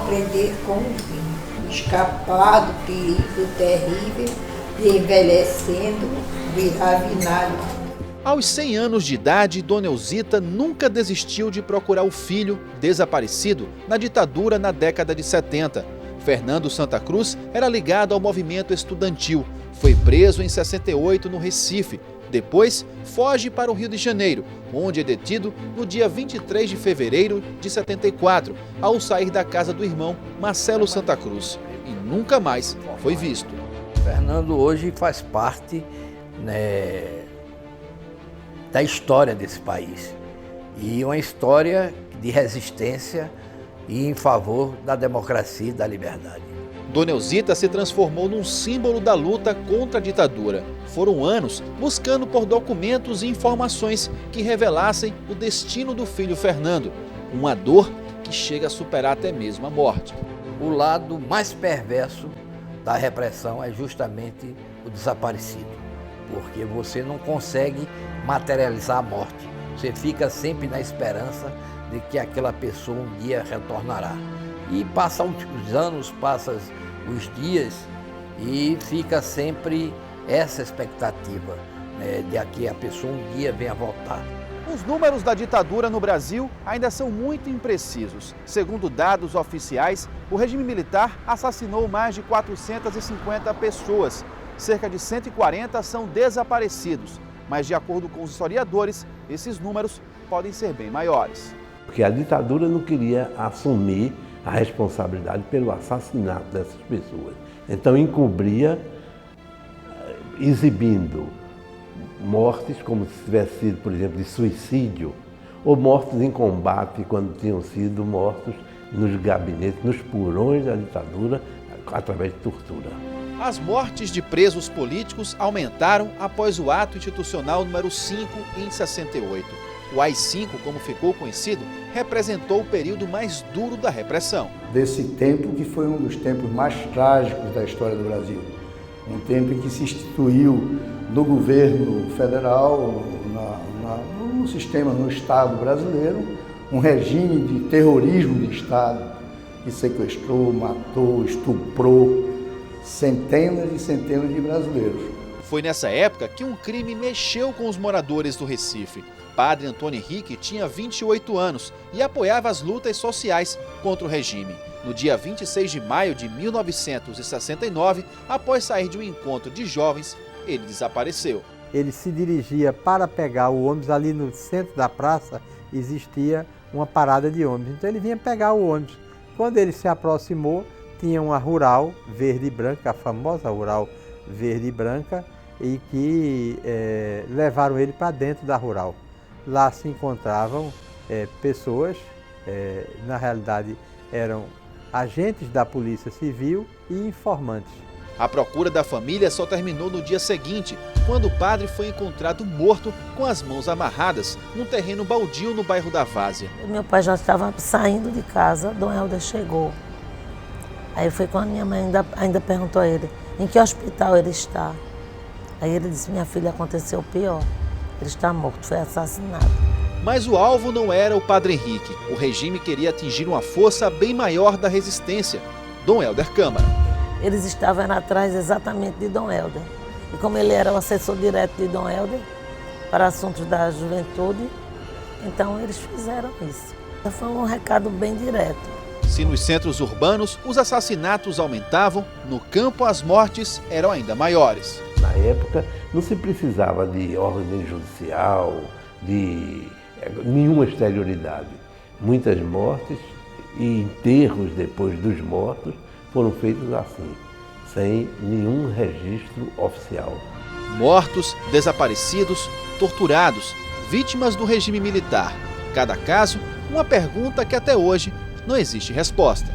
aprender com o vinho, escapar do perigo terrível de envelhecendo, virar vinagre. Aos 100 anos de idade, Dona Elzita nunca desistiu de procurar o filho desaparecido na ditadura na década de 70. Fernando Santa Cruz era ligado ao movimento estudantil. Foi preso em 68 no Recife. Depois, foge para o Rio de Janeiro, onde é detido no dia 23 de fevereiro de 74, ao sair da casa do irmão Marcelo Santa Cruz. E nunca mais foi visto. Fernando hoje faz parte, né, da história desse país. E uma história de resistência e em favor da democracia e da liberdade. Dona Elzita se transformou num símbolo da luta contra a ditadura. Foram anos buscando por documentos e informações que revelassem o destino do filho Fernando. Uma dor que chega a superar até mesmo a morte. O lado mais perverso da repressão é justamente o desaparecido, porque você não consegue materializar a morte. Você fica sempre na esperança de que aquela pessoa um dia retornará. E passam os anos, passam os dias e fica sempre essa expectativa, né, de que a pessoa um dia venha voltar. Os números da ditadura no Brasil ainda são muito imprecisos. Segundo dados oficiais, o regime militar assassinou mais de 450 pessoas. Cerca de 140 são desaparecidos. Mas, de acordo com os historiadores, esses números podem ser bem maiores. Porque a ditadura não queria assumir a responsabilidade pelo assassinato dessas pessoas. Então encobria, exibindo mortes como se tivesse sido, por exemplo, de suicídio, ou mortos em combate quando tinham sido mortos nos gabinetes, nos porões da ditadura, através de tortura. As mortes de presos políticos aumentaram após o ato institucional número 5 em 68. O AI-5, como ficou conhecido, representou o período mais duro da repressão. Desse tempo que foi um dos tempos mais trágicos da história do Brasil. Um tempo em que se instituiu no governo federal, no sistema, no Estado brasileiro, um regime de terrorismo de Estado que sequestrou, matou, estuprou centenas e centenas de brasileiros. Foi nessa época que um crime mexeu com os moradores do Recife. Padre Antônio Henrique tinha 28 anos e apoiava as lutas sociais contra o regime. No dia 26 de maio de 1969, após sair de um encontro de jovens, ele desapareceu. Ele se dirigia para pegar o ônibus. Ali no centro da praça existia uma parada de ônibus, então ele vinha pegar o ônibus. Quando ele se aproximou, tinha uma rural verde e branca, a famosa rural verde e branca, e que levaram ele para dentro da rural. Lá se encontravam pessoas, na realidade eram agentes da Polícia Civil e informantes. A procura da família só terminou no dia seguinte, quando o padre foi encontrado morto com as mãos amarradas num terreno baldio no bairro da Várzea. Meu pai já estava saindo de casa, Dom Helder chegou. Aí foi quando minha mãe ainda perguntou a ele em que hospital ele está. Aí ele disse: minha filha, aconteceu o pior. Ele está morto, foi assassinado. Mas o alvo não era o padre Henrique. O regime queria atingir uma força bem maior da resistência, Dom Helder Câmara. Eles estavam atrás exatamente de Dom Helder. E como ele era o assessor direto de Dom Helder para assuntos da juventude, então eles fizeram isso. Foi um recado bem direto. Se nos centros urbanos os assassinatos aumentavam, no campo as mortes eram ainda maiores. Na época não se precisava de ordem judicial, de nenhuma exterioridade. Muitas mortes e enterros depois dos mortos foram feitos assim, sem nenhum registro oficial. Mortos, desaparecidos, torturados, vítimas do regime militar. Cada caso, uma pergunta que até hoje não existe resposta.